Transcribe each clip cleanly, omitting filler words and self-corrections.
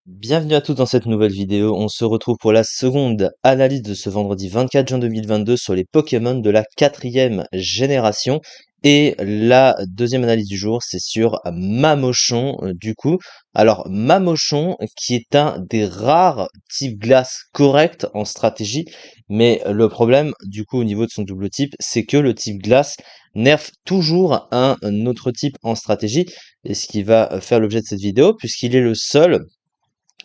Bienvenue à tous dans cette nouvelle vidéo. On se retrouve pour la seconde analyse de ce vendredi 24 juin 2022 sur les Pokémon de la quatrième génération. Et la deuxième analyse du jour, c'est sur Mamochon, du coup. Alors, Mamochon, qui est un des rares types glace corrects en stratégie. Mais le problème, du coup, au niveau de son double type, c'est que le type glace nerf toujours un autre type en stratégie. Et ce qui va faire l'objet de cette vidéo, puisqu'il est le seul,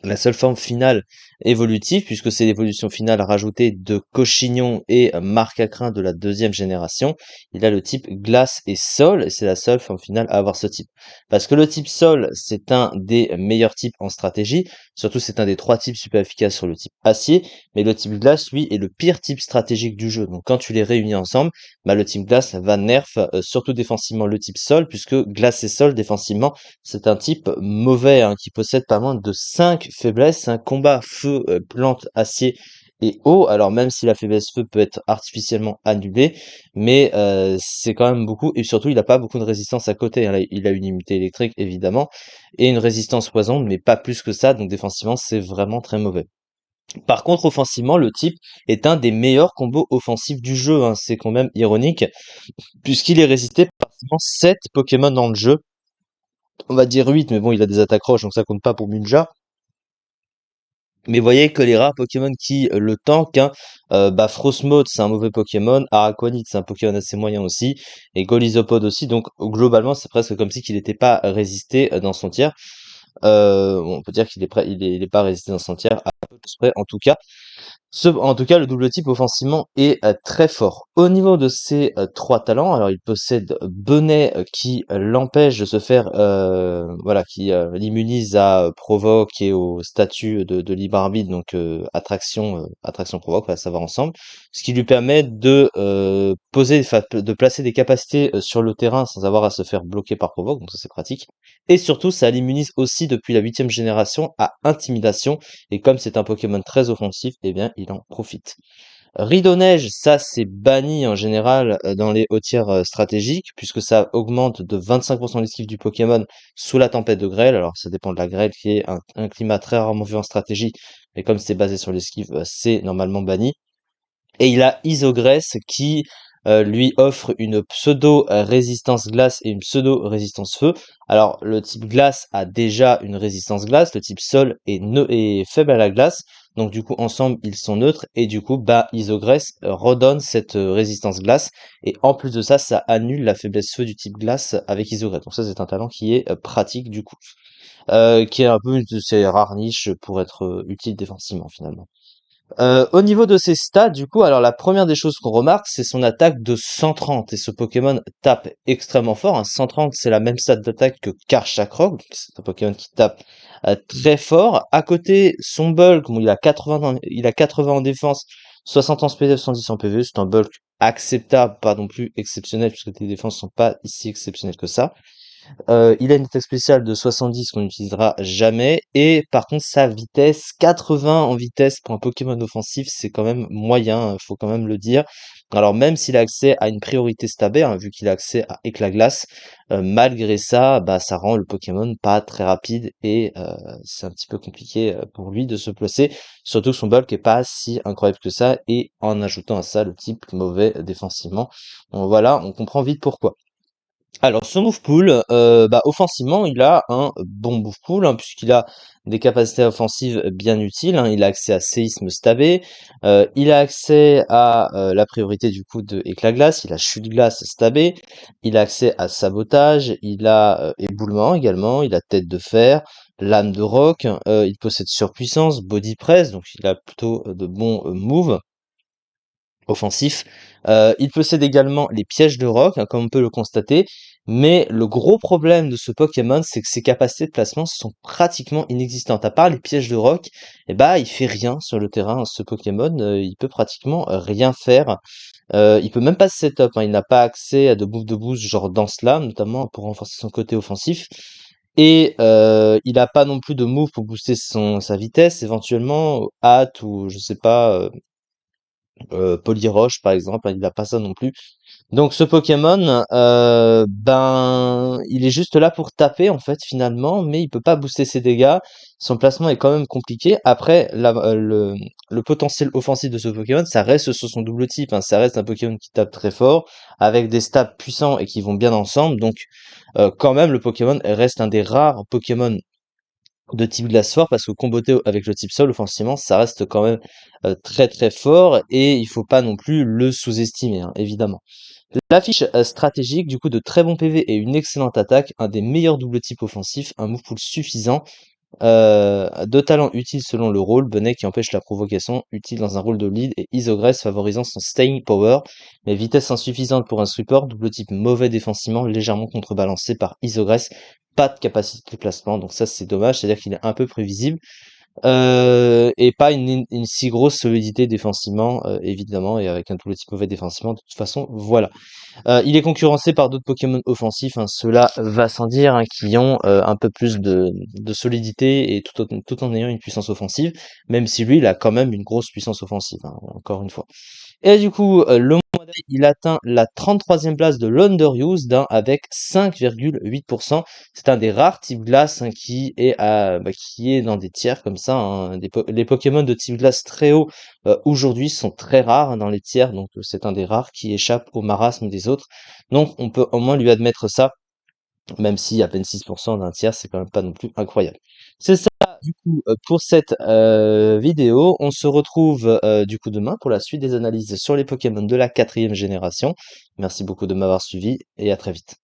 la seule forme finale évolutive, puisque c'est l'évolution finale rajoutée de Cochignon et Marcacrin de la deuxième génération. Il a le type glace et sol, et c'est la seule forme finale à avoir ce type. Parce que le type sol, c'est un des meilleurs types en stratégie, surtout c'est un des trois types super efficaces sur le type acier, mais le type glace, lui, est le pire type stratégique du jeu. Donc quand tu les réunis ensemble, bah, le type glace va nerf, surtout défensivement le type sol, puisque glace et sol, défensivement, c'est un type mauvais, hein, qui possède pas moins de 5 faiblesses. Un combat feu, plante, acier et eau. Alors même si la faiblesse feu peut être artificiellement annulée, mais c'est quand même beaucoup. Et surtout, il a pas beaucoup de résistance à côté, hein. Il a une immunité électrique évidemment et une résistance poison, mais pas plus que ça. Donc défensivement, c'est vraiment très mauvais. Par contre, offensivement, le type est un des meilleurs combos offensifs du jeu, hein. C'est quand même ironique, puisqu'il est résisté par seulement 7 Pokémon dans le jeu. On va dire 8, mais bon, il a des attaques roches, donc ça compte pas pour Munja. Mais vous voyez que les rares Pokémon qui le tankent, hein, bah Frosmoth c'est un mauvais Pokémon, Araquanid c'est un Pokémon assez moyen aussi, et Golisopod aussi, donc globalement c'est presque comme si qu'il n'était pas résisté dans son tiers. Bon, on peut dire qu'il est, il est pas résisté dans son tiers, à peu près en tout cas. En tout cas, le double type offensivement est très fort. Au niveau de ses trois talents, alors il possède Bonnet qui l'empêche de se faire, voilà, qui l'immunise à provoque et au statut de libre arbitre, donc attraction provoque, on va savoir ensemble, ce qui lui permet de de placer des capacités sur le terrain sans avoir à se faire bloquer par provoque, donc ça c'est pratique. Et surtout, ça l'immunise aussi depuis la huitième génération à intimidation, et comme c'est un Pokémon très offensif, eh bien, il en profite. Rideau Neige, ça c'est banni en général dans les hautes tiers stratégiques, puisque ça augmente de 25% l'esquive du Pokémon sous la tempête de grêle. Alors ça dépend de la grêle, qui est un climat très rarement vu en stratégie, mais comme c'est basé sur l'esquive, c'est normalement banni. Et il a Isogresse qui lui offre une pseudo-résistance glace et une pseudo-résistance feu. Alors, le type glace a déjà une résistance glace, le type sol est faible à la glace, donc du coup, ensemble, ils sont neutres, et du coup, bah, Isogresse redonne cette résistance glace, et en plus de ça, ça annule la faiblesse feu du type glace avec Isogresse. Donc ça, c'est un talent qui est pratique, du coup, qui est un peu une de ces rares niches pour être utile défensivement, finalement. Au niveau de ses stats, du coup, alors la première des choses qu'on remarque, c'est son attaque de 130. Et ce Pokémon tape extrêmement fort, hein. 130, c'est la même stat d'attaque que Karchakrog, donc c'est un Pokémon qui tape très fort. À côté, son bulk, bon, il a 80 en défense, 60 en speed, 110 en PvE. C'est un bulk acceptable, pas non plus exceptionnel, puisque tes défenses sont pas si exceptionnelles que ça. Il a une attaque spéciale de 70 qu'on n'utilisera jamais. Et par contre, sa vitesse, 80 en vitesse pour un Pokémon offensif, c'est quand même moyen, hein, faut quand même le dire. Alors même s'il a accès à une priorité stabée, hein, vu qu'il a accès à Éclat Glace, malgré ça, bah, ça rend le Pokémon pas très rapide et c'est un petit peu compliqué pour lui de se placer. Surtout que son bulk est pas si incroyable que ça, et en ajoutant à ça le type mauvais défensivement. Donc voilà, on comprend vite pourquoi. Alors son move pool, bah, offensivement, il a un bon move pool, hein, puisqu'il a des capacités offensives bien utiles, hein. Il a accès à séisme stabé, il a accès à la priorité du coup de éclat glace, il a chute glace stabé, il a accès à sabotage, il a éboulement également, il a tête de fer, lame de roc, il possède surpuissance, body press, donc il a plutôt de bons moves offensif. Il possède également les pièges de roc, hein, comme on peut le constater, mais le gros problème de ce Pokémon, c'est que ses capacités de placement sont pratiquement inexistantes. À part les pièges de roc, eh bah, il fait rien sur le terrain, ce Pokémon, il peut pratiquement rien faire. Il peut même pas se setup, hein, il n'a pas accès à de bouffe de boost genre Danse Lame, notamment pour renforcer son côté offensif. Et il a pas non plus de move pour booster sa vitesse, éventuellement, hâte ou je sais pas, Poliroche par exemple, hein, il a pas ça non plus. Donc ce Pokémon, ben, il est juste là pour taper en fait finalement, mais il peut pas booster ses dégâts. Son placement est quand même compliqué. Après, le potentiel offensif de ce Pokémon, ça reste sur son double type, hein. Ça reste un Pokémon qui tape très fort, avec des stats puissants et qui vont bien ensemble. Donc quand même, le Pokémon reste un des rares Pokémon de type glace fort, parce que comboter avec le type sol offensivement, ça reste quand même très très fort, et il faut pas non plus le sous-estimer, hein, évidemment. L'affiche stratégique, du coup, de très bons PV et une excellente attaque, un des meilleurs double types offensifs, un move pool suffisant, de talent utile selon le rôle, Bonnet qui empêche la provocation, utile dans un rôle de lead, et Isogress favorisant son staying power, mais vitesse insuffisante pour un sweeper, double type mauvais défensivement, légèrement contrebalancé par Isogress, pas de capacité de placement, donc ça c'est dommage, c'est-à-dire qu'il est un peu prévisible, et pas une si grosse solidité défensivement, évidemment, et avec un double type mauvais défensivement, de toute façon, voilà. Il est concurrencé par d'autres Pokémon offensifs, hein, cela va sans dire, hein, qui ont un peu plus de solidité et tout en ayant une puissance offensive, même si lui, il a quand même une grosse puissance offensive, hein, encore une fois. Et du coup, le Monday, il atteint la 33e place de l'Underused, hein, avec 5,8%. C'est un des rares types glace, hein, qui est dans des tiers comme ça, hein. Les Pokémon de type glace très haut aujourd'hui sont très rares, hein, dans les tiers, donc c'est un des rares qui échappe au marasme des autres. Donc on peut au moins lui admettre ça, même si à peine 6% d'un tiers, c'est quand même pas non plus incroyable. C'est ça du coup pour cette vidéo. On se retrouve du coup demain pour la suite des analyses sur les Pokémon de la 4e génération. Merci beaucoup de m'avoir suivi et à très vite.